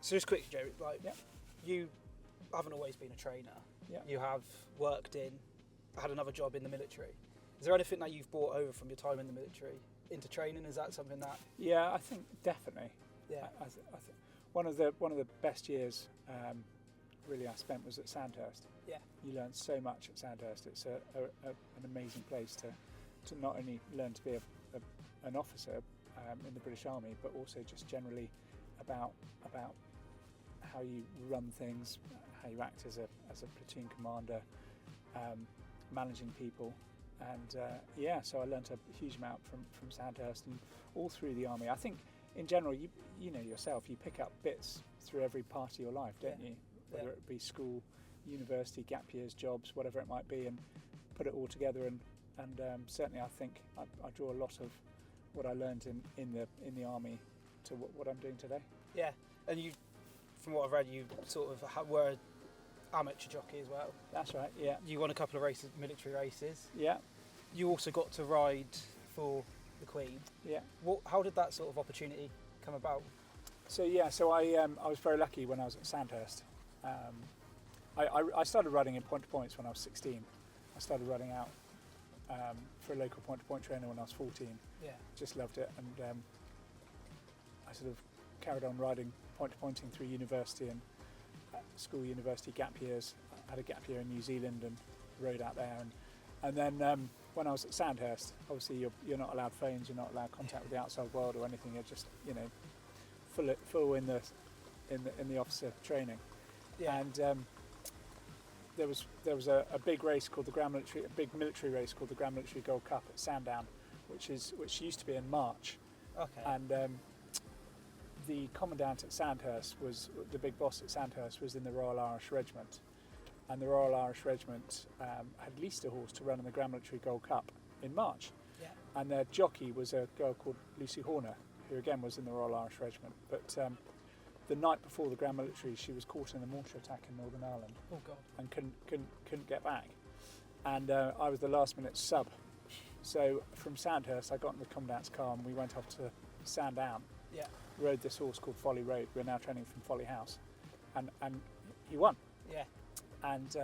So just quick, Joe, like Yeah. you haven't always been a trainer. Yeah. You have worked had another job in the military. Is there anything that you've brought over from your time in the military into training? Is that something that? Yeah, I think definitely. Yeah. I think one of the best years really I spent was at Sandhurst. Yeah. You learn so much at Sandhurst. It's an amazing place to not only learn to be an officer in the British Army, but also just generally about how you run things, how you act as a platoon commander, managing people, and so I learnt a huge amount from Sandhurst and all through the army. I think in general, you know yourself, you pick up bits through every part of your life, don't you? Whether it be school, university, gap years, jobs, whatever it might be, and put it all together. And certainly, I think I draw a lot of what I learned in the army to what I'm doing today. Yeah, and you, from what I've read, you sort of were an amateur jockey as well. That's right. Yeah. You won a couple of races, military races. Yeah. You also got to ride for the Queen. Yeah. How did that sort of opportunity come about? So I was very lucky when I was at Sandhurst. I started riding in point-to-points when I was 16. I started riding out for a local point-to-point trainer when I was 14. Yeah. Just loved it, and I sort of carried on riding point-to-pointing through university and school, university gap years. I had a gap year in New Zealand and rode out there, and then when I was at Sandhurst, obviously you're not allowed phones, you're not allowed contact with the outside world or anything. You're just full in the officer training. Yeah. And there was a big race called a big military race called the Grand Military Gold Cup at Sandown, which used to be in March. Okay. And the commandant at Sandhurst was the big boss at Sandhurst was in the Royal Irish Regiment, and the Royal Irish Regiment had leased a horse to run in the Grand Military Gold Cup in March. Yeah. And their jockey was a girl called Lucy Horner, who again was in the Royal Irish Regiment, but the night before the Grand Military, she was caught in a mortar attack in Northern Ireland. Oh God! And couldn't get back. And I was the last minute sub. So from Sandhurst, I got in the commandant's car and we went off to Sandown. Yeah. Rode this horse called Folly Road. We're now training from Folly House, and he won. Yeah. And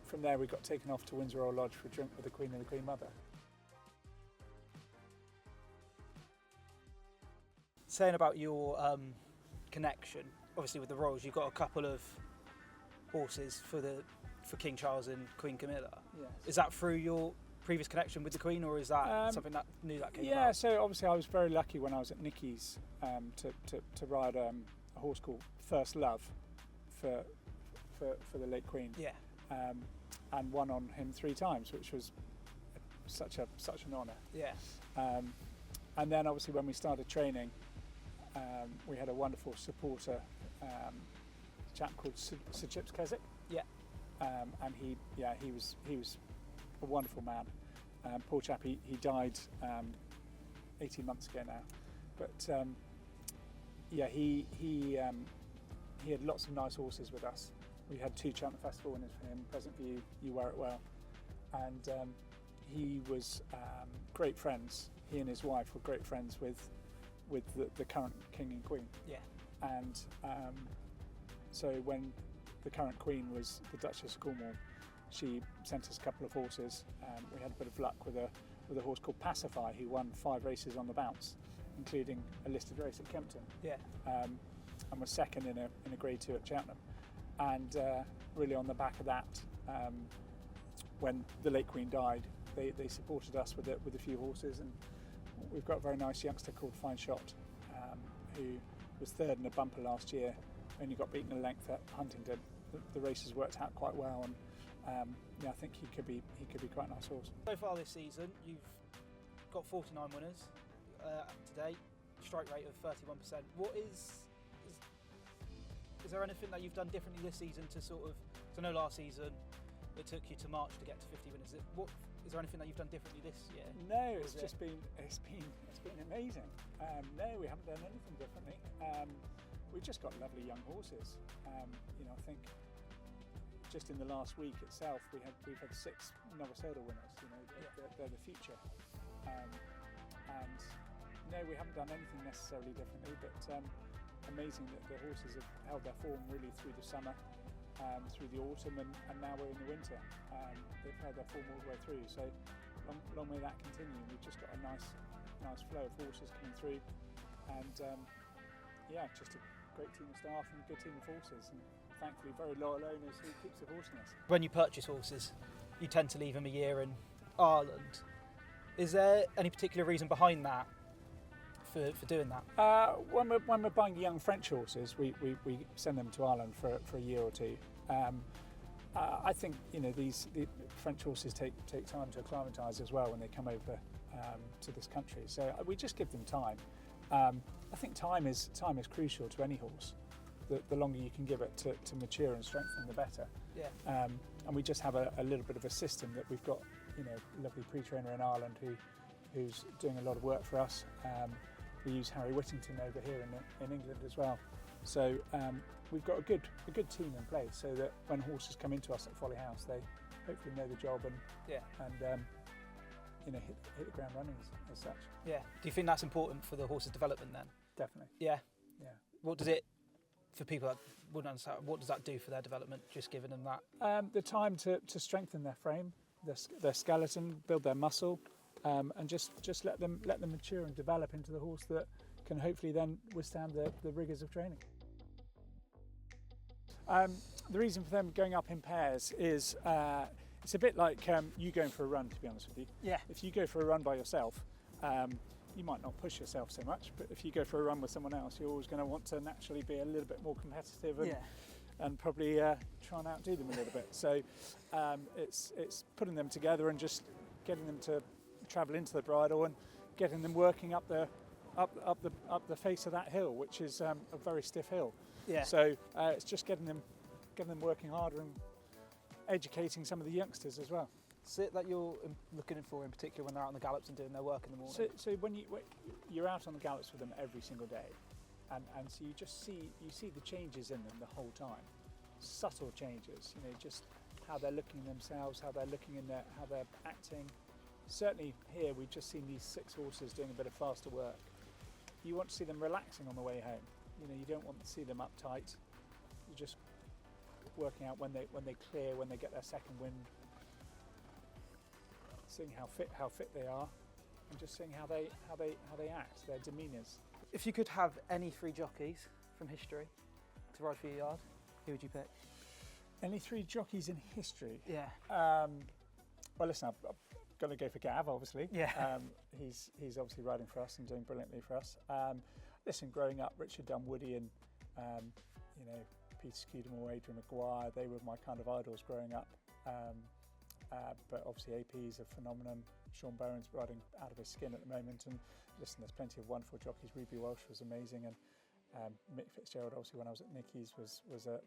from there, we got taken off to Windsor Royal Lodge for a drink with the Queen and the Queen Mother. Saying about your connection, obviously with the Royals, you've got a couple of horses for King Charles and Queen Camilla. Yes. Is that through your previous connection with the Queen, or is that something that came about? Yeah, so obviously I was very lucky when I was at Nicky's to ride a horse called First Love for the late Queen. Yeah. And won on him 3 times, which was such an honour. Yeah. And then obviously when we started training, we had a wonderful supporter, a chap called Sir Chips Keswick. Yeah. And he was a wonderful man. Poor chap, he died 18 months ago now. But he had lots of nice horses with us. We had 2 Cheltenham Festival winners for him, Present View, You Wear It Well. And he was great friends. He and his wife were great friends with the current King and Queen. Yeah. And so when the current Queen was the Duchess of Cornwall, she sent us a couple of horses. We had a bit of luck with a horse called Pacify, who won 5 races on the bounce, including a listed race at Kempton. Yeah. And was second in a Grade 2 at Cheltenham. And really on the back of that, when the late Queen died, they supported us with a few horses, and we've got a very nice youngster called Fine Shot, who was 3rd in a bumper last year, only got beaten a length at Huntingdon. The races worked out quite well, and I think he could be quite a nice horse. So far this season, you've got 49 winners to date, strike rate of 31%. What is there anything that you've done differently this season to sort of? Because I know last season it took you to March to get to 50 winners. Is there anything that you've done differently this year? No, it's been amazing. No, we haven't done anything differently. We've just got lovely young horses. I think just in the last week itself, we've had 6 novice hurdle winners. They're the future. And no, we haven't done anything necessarily differently. But amazing that the horses have held their form really through the summer, through the autumn, and now we're in the winter. They've held their form all the way through. So long may that continue. We've just got a nice flow of horses coming through, and just a great team of staff and a good team of horses, and thankfully very loyal owners who keep supporting us. When you purchase horses, you tend to leave them a year in Ireland. Is there any particular reason behind that for doing that? When we're buying young French horses, we send them to Ireland for a year or two. I think the French horses take time to acclimatise as well when they come over to this country. So we just give them time. I think time is crucial to any horse. The longer you can give it to mature and strengthen, the better. Yeah. And we just have a little bit of a system that we've got. A lovely pre-trainer in Ireland who's doing a lot of work for us. We use Harry Whittington over here in England as well. So we've got a good team in place, so that when horses come into us at Folly House, they hopefully know the job and hit the ground running as such. Yeah. Do you think that's important for the horse's development then? Definitely. Yeah. Yeah. What does it, for people that wouldn't understand, what does that do for their development? Just giving them that. The time to strengthen their frame, their skeleton, build their muscle, and just let them mature and develop into the horse that can hopefully then withstand the rigours of training. The reason for them going up in pairs is it's a bit like you going for a run, to be honest with you. Yeah. If you go for a run by yourself, you might not push yourself so much, but if you go for a run with someone else, you're always going to want to naturally be a little bit more competitive and probably try and outdo them a little bit. So it's putting them together and just getting them to travel into the bridle and getting them working up the face of that hill, which is a very stiff hill. Yeah. So it's just getting them working harder and educating some of the youngsters as well. What's it that you're looking for in particular when they're out on the gallops and doing their work in the morning? So when you're out on the gallops with them every single day, and so you see the changes in them the whole time, subtle changes. Just how they're looking themselves, how they're looking how they're acting. Certainly here we've just seen these 6 horses doing a bit of faster work. You want to see them relaxing on the way home. You don't want to see them uptight. You're just working out when they clear, when they get their second wind, seeing how fit they are, and just seeing how they act, their demeanours. If you could have any 3 jockeys from history to ride for your yard, who would you pick? Any 3 jockeys in history? Yeah. Well, listen, I've got to go for Gav, obviously. Yeah. He's obviously riding for us and doing brilliantly for us. Listen, growing up, Richard Dunwoody and Peter Scudamore, Adrian Maguire, they were my kind of idols growing up. But obviously AP's a phenomenon. Sean Bowen's riding out of his skin at the moment, and listen, there's plenty of wonderful jockeys. Ruby Welsh was amazing, and Mick Fitzgerald, obviously when I was at Nicky's, was a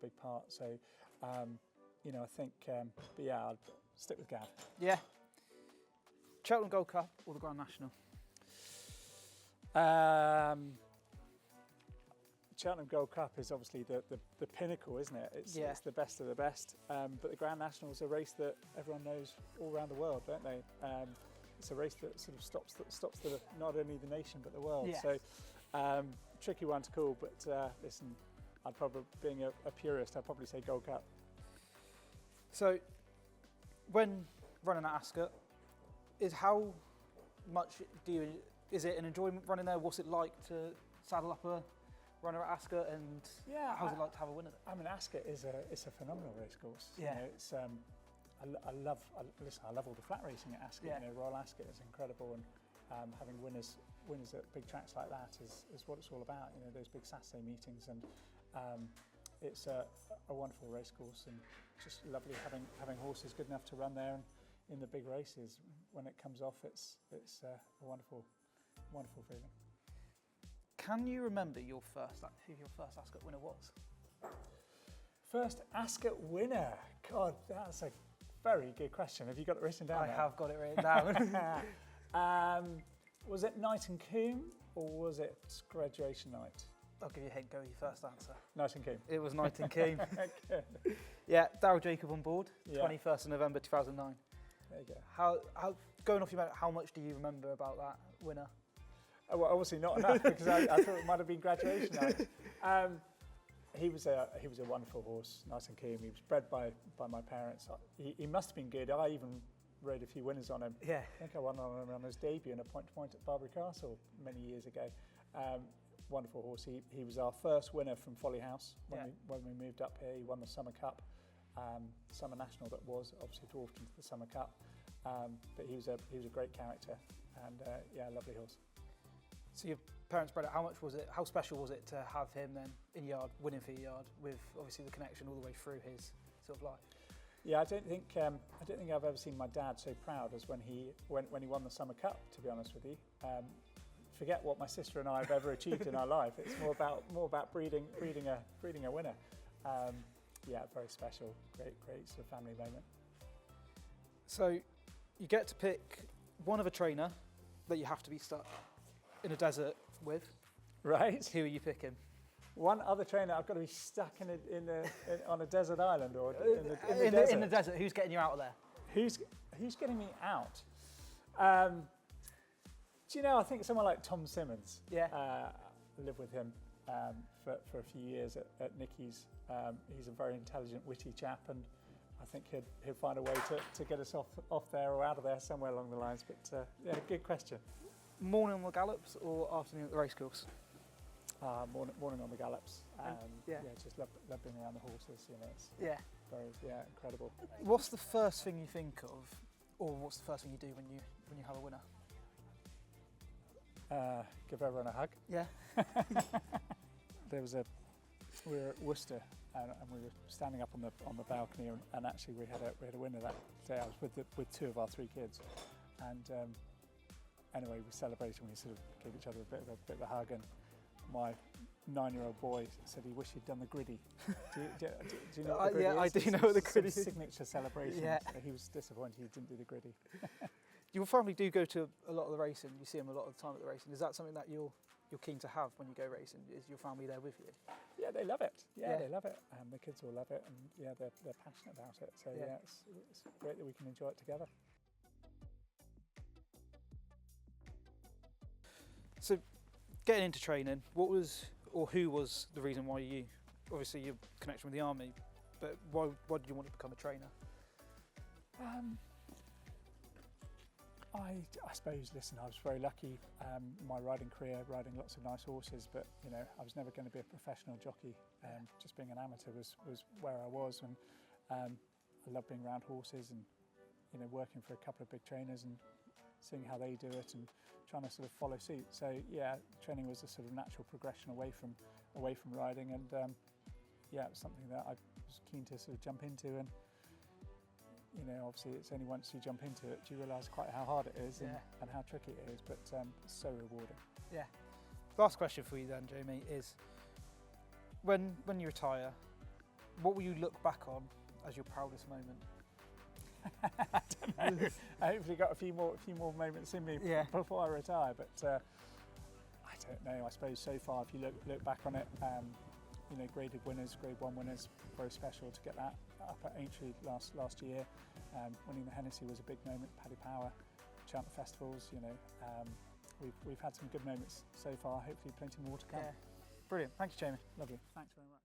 big part. So I think I'd stick with Gav. Yeah. Cheltenham Gold Cup or the Grand National? Cheltenham Gold Cup is obviously the pinnacle, isn't it? It's the best of the best. But the Grand National is a race that everyone knows all around the world, don't they? It's a race that sort of stops not only the nation but the world. Yes. So tricky one to call. But listen, I'd probably, being a purist, I'd probably say Gold Cup. So when running at Ascot, is it an enjoyment running there? What's it like to saddle up a runner at Ascot, and how's it like to have a winner there? I mean, Ascot is a phenomenal race course. Yeah. It's I love all the flat racing at Ascot. Yeah. Royal Ascot is incredible, and having winners at big tracks like that is what it's all about. Those big Saturday meetings, and it's a wonderful race course, and just lovely having horses good enough to run there, and in the big races when it comes off, it's a wonderful feeling. Can you remember who your first Ascot winner was? First Ascot winner? God, that's a very good question. Have you got it written down? I have got it written down. Was it Knight and Coombe or was it graduation night? I'll give you a hint, go with your first answer. Knight and Coombe. It was Knight and Coombe. Okay. Yeah, Darryl Jacob on board, Yeah. 21st of November 2009. There you go. How going off your memory, how much do you remember about that winner? Well, obviously not enough because I thought it might have been graduation night. He was a wonderful horse, nice and keen. He was bred by my parents. He must have been good. I even rode a few winners on him. Yeah. I think I won on him on his debut in a point-to-point at Barbary Castle many years ago. Wonderful horse. He was our first winner from Folly House when we moved up here. He won the Summer Cup, Summer National that was obviously dwarfed into the Summer Cup. But he was a great character and lovely horse. So your parents bred it. How much was it? How special was it to have him then in yard, winning for your yard, with obviously the connection all the way through his sort of life? Yeah, I don't think I've ever seen my dad so proud as when he won the Summer Cup. To be honest with you, forget what my sister and I have ever achieved in our life. It's more about breeding a winner. Very special, great sort of family moment. So you get to pick one of a trainer that you have to be stuck in a desert with. Right. Who are you picking? One other trainer I've got to be stuck on a desert island or in the desert. In the desert. Who's getting you out of there? Who's getting me out? Do you know? I think someone like Tom Simmons. Yeah. I lived with him for a few years at Nicky's. He's a very intelligent, witty chap, and I think he'd find a way to get us off there or out of there somewhere along the lines. But good question. Morning on the gallops or afternoon at the racecourse? Morning on the gallops. Just love being around the horses. You know, it's very incredible. What's the first thing you think of, or what's the first thing you do when you have a winner? Give everyone a hug. Yeah. We were at Worcester and we were standing up on the balcony and actually we had a winner that day. I was with two of our three kids, and anyway we celebrated and we sort of gave each other a bit of a hug, and my 9-year-old boy said he wished he'd done the griddy. Do you know what the griddy is? I do know what the griddy is. Signature celebration. Yeah. So he was disappointed he didn't do the griddy. Your family do go to a lot of the racing. You see them a lot of the time at the racing. Is that something that you're keen to have when you go racing? Is your family there with you? Yeah, they love it. Yeah, they love it. The kids all love it, and they're passionate about it. So it's great that we can enjoy it together. So, getting into training, what was or who was the reason why you? Obviously, your connection with the army, but why did you want to become a trainer? I suppose, listen, I was very lucky. My riding career, riding lots of nice horses, but you know, I was never going to be a professional jockey. Just being an amateur was where I was, and I love being around horses and working for a couple of big trainers and seeing how they do it and trying to sort of follow suit. So yeah, training was a sort of natural progression away from riding, and it was something that I was keen to sort of jump into. And obviously it's only once you jump into it do you realise quite how hard it is and how tricky it is, but it's so rewarding. Yeah. Last question for you then, Jamie, is when you retire, what will you look back on as your proudest moment? I don't know. I hopefully got a few more moments in me before I retire, but I don't know. I suppose so far, if you look back on it, graded winners, Grade 1 winners, very special to get that up at Aintree last year. Winning the Hennessy was a big moment. Paddy Power, Cheltenham Festivals. We've had some good moments so far. Hopefully, plenty more to come. Yeah. Brilliant. Thank you, Jamie. Lovely. Thanks very much.